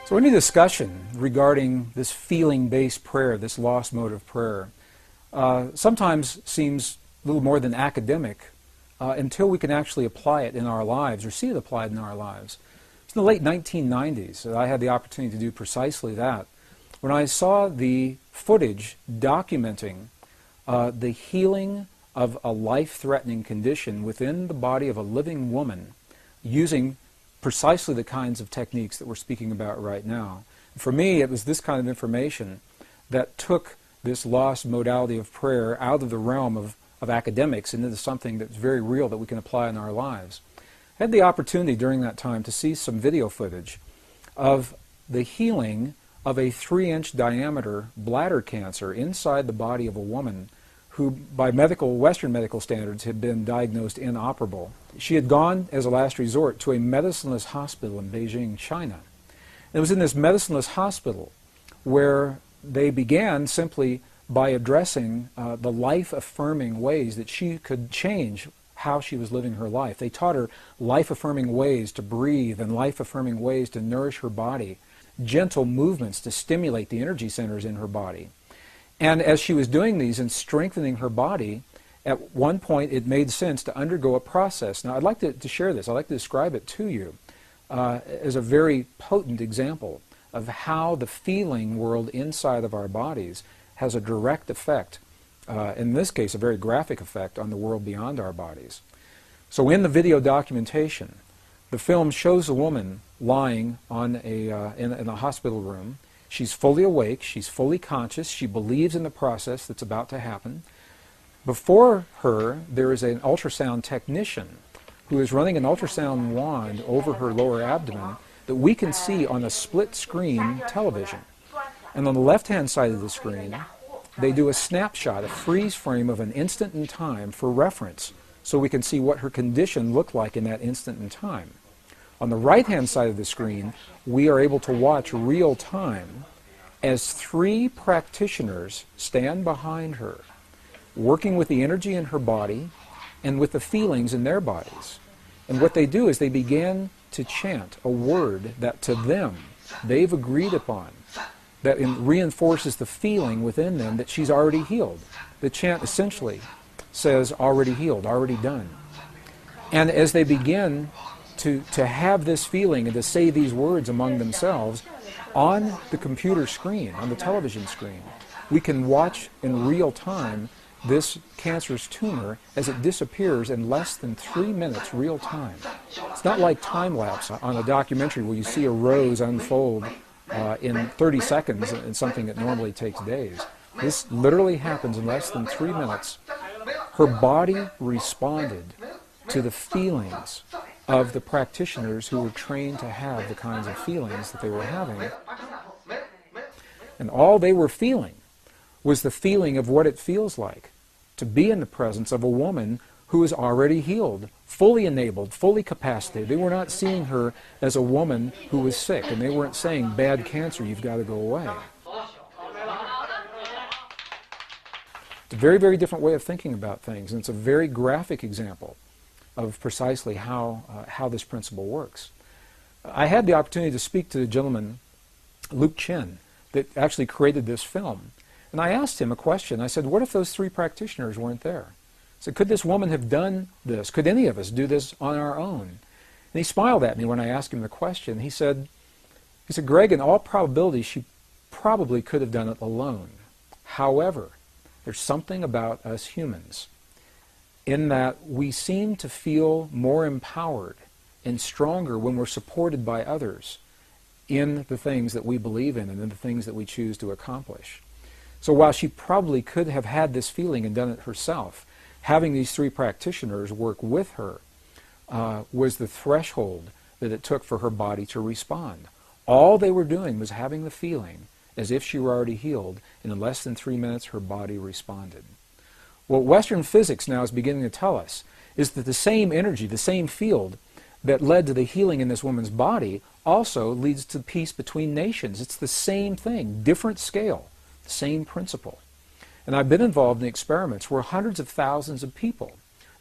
So any discussion regarding this feeling-based prayer, this lost mode of prayer, sometimes seems a little more than academic until we can actually apply it in our lives or see it applied in our lives. It's in the late 1990s that I had the opportunity to do precisely that, when I saw the footage documenting the healing of a life-threatening condition within the body of a living woman using precisely the kinds of techniques that we're speaking about right now. For me, it was this kind of information that took this lost modality of prayer out of the realm of academics and into something that's very real that we can apply in our lives. I had the opportunity during that time to see some video footage of the healing of a 3-inch diameter bladder cancer inside the body of a woman who, by Western medical standards, had been diagnosed inoperable. She had gone, as a last resort, to a medicineless hospital in Beijing, China. And it was in this medicineless hospital where they began simply by addressing the life-affirming ways that she could change how she was living her life. They taught her life-affirming ways to breathe and life-affirming ways to nourish her body, gentle movements to stimulate the energy centers in her body. And as she was doing these and strengthening her body, at one point it made sense to undergo a process. Now I'd like to share this. I'd like to describe it to you as a very potent example of how the feeling world inside of our bodies has a direct effect, in this case a very graphic effect, on the world beyond our bodies. So in the video documentation, the film shows a woman lying on in a hospital room. She's fully awake, she's fully conscious, she believes in the process that's about to happen. Before her, there is an ultrasound technician who is running an ultrasound wand over her lower abdomen that we can see on a split-screen television. And on the left-hand side of the screen, they do a snapshot, a freeze frame of an instant in time for reference, so we can see what her condition looked like in that instant in time. On the right-hand side of the screen, we are able to watch real time as 3 practitioners stand behind her, working with the energy in her body and with the feelings in their bodies. And what they do is they begin to chant a word that to them they've agreed upon, that reinforces the feeling within them that she's already healed. The chant essentially says, already healed, already done. And as they begin to have this feeling and to say these words among themselves, on the computer screen, on the television screen, we can watch in real time this cancerous tumor as it disappears in less than 3 minutes real time. It's not like time-lapse on a documentary where you see a rose unfold in 30 seconds in something that normally takes days. This literally happens in less than 3 minutes. Her body responded to the feelings of the practitioners who were trained to have the kinds of feelings that they were having. And all they were feeling was the feeling of what it feels like to be in the presence of a woman who is already healed, fully enabled, fully capacitated. They were not seeing her as a woman who was sick, and they weren't saying, bad cancer, you've got to go away. It's a very, very different way of thinking about things, and it's a very graphic example of precisely how this principle works. I had the opportunity to speak to the gentleman, Luke Chin, that actually created this film. And I asked him a question. I said, what if those 3 practitioners weren't there? I said, could this woman have done this? Could any of us do this on our own? And he smiled at me when I asked him the question. He said, Greg, in all probability, she probably could have done it alone. However, there's something about us humans in that we seem to feel more empowered and stronger when we're supported by others in the things that we believe in and in the things that we choose to accomplish. So while she probably could have had this feeling and done it herself, having these 3 practitioners work with her was the threshold that it took for her body to respond. All they were doing was having the feeling as if she were already healed, and in less than 3 minutes her body responded. What Western physics now is beginning to tell us is that the same energy, the same field that led to the healing in this woman's body also leads to peace between nations. It's the same thing, different scale, same principle. And I've been involved in experiments where hundreds of thousands of people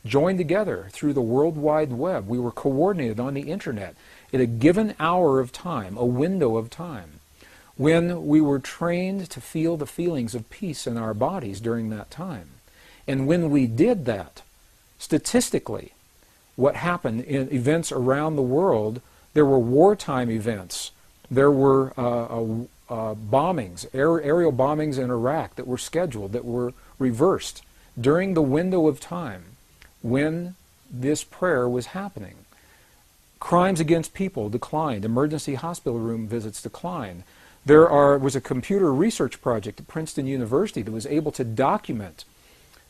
joined together through the World Wide Web. We were coordinated on the internet at a given hour of time, a window of time, when we were trained to feel the feelings of peace in our bodies during that time. And when we did that, statistically, what happened in events around the world, there were wartime events. There were bombings, aerial bombings in Iraq that were scheduled, that were reversed during the window of time when this prayer was happening. Crimes against people declined. Emergency hospital room visits declined. There was a computer research project at Princeton University that was able to document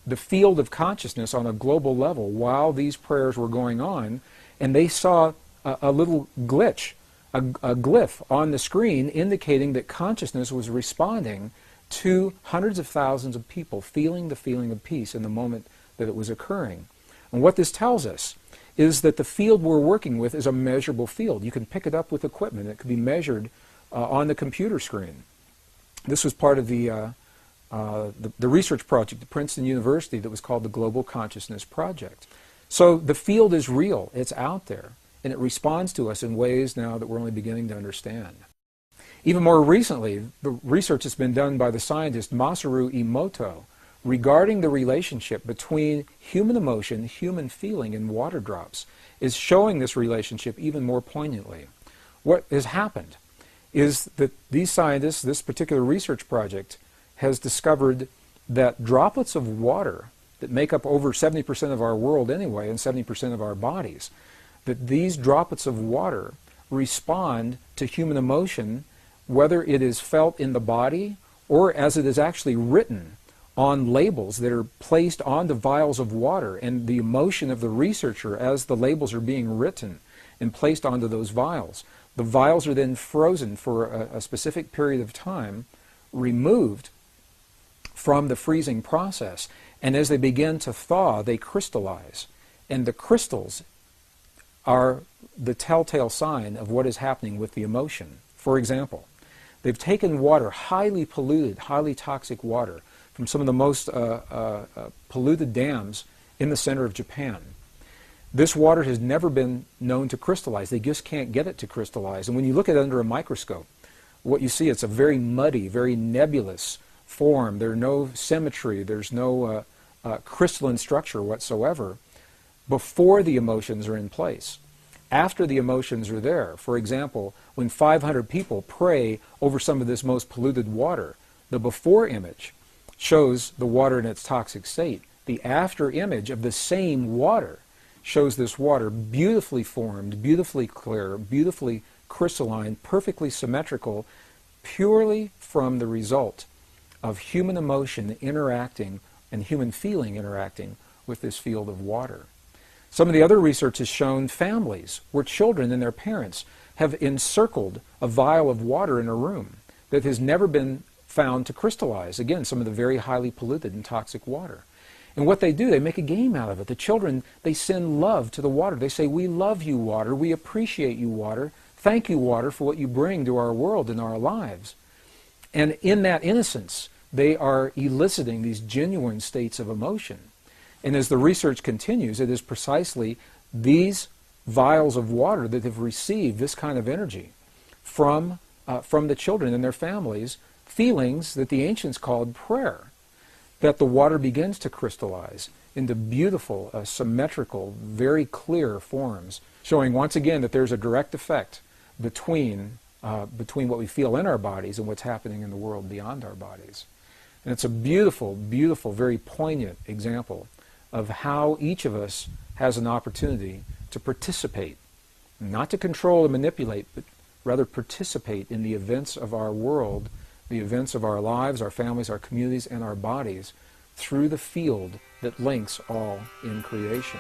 the field of consciousness on a global level while these prayers were going on, and they saw a little glitch, a glyph on the screen indicating that consciousness was responding to hundreds of thousands of people feeling the feeling of peace in the moment that it was occurring. And what this tells us is that the field we're working with is a measurable field. You can pick it up with equipment. It can be measured on the computer screen. This was part of the research project at Princeton University that was called the Global Consciousness Project. So the field is real. It's out there. And it responds to us in ways now that we're only beginning to understand. Even more recently, the research has been done by the scientist Masaru Emoto regarding the relationship between human emotion, human feeling, and water drops is showing this relationship even more poignantly. What has happened is that these scientists, this particular research project, has discovered that droplets of water that make up over 70% of our world anyway and 70% of our bodies, that these droplets of water respond to human emotion, whether it is felt in the body or as it is actually written on labels that are placed onto vials of water, and the emotion of the researcher as the labels are being written and placed onto those vials. The vials are then frozen for a specific period of time, removed from the freezing process, and as they begin to thaw, they crystallize. And the crystals are the telltale sign of what is happening with the emotion. For example, they've taken water, highly polluted, highly toxic water, from some of the most polluted dams in the center of Japan. This water has never been known to crystallize. They just can't get it to crystallize. And when you look at it under a microscope, what you see, it's a very muddy, very nebulous form. There's no symmetry. There's no crystalline structure whatsoever before the emotions are in place. After the emotions are there, for example, when 500 people pray over some of this most polluted water, the before image shows the water in its toxic state. The after image of the same water shows this water beautifully formed, beautifully clear, beautifully crystalline, perfectly symmetrical, purely from the result of human emotion interacting and human feeling interacting with this field of water. Some of the other research has shown families where children and their parents have encircled a vial of water in a room that has never been found to crystallize. Again, some of the very highly polluted and toxic water. And what they do, they make a game out of it. The children, they send love to the water. They say, "We love you, water. We appreciate you, water. Thank you, water, for what you bring to our world and our lives." And in that innocence, they are eliciting these genuine states of emotion. And as the research continues, it is precisely these vials of water that have received this kind of energy from the children and their families, feelings that the ancients called prayer, that the water begins to crystallize into beautiful, symmetrical, very clear forms, showing once again that there's a direct effect between what we feel in our bodies and what's happening in the world beyond our bodies. And it's a beautiful, beautiful, very poignant example of how each of us has an opportunity to participate, not to control and manipulate, but rather participate in the events of our world, the events of our lives, our families, our communities, and our bodies through the field that links all in creation.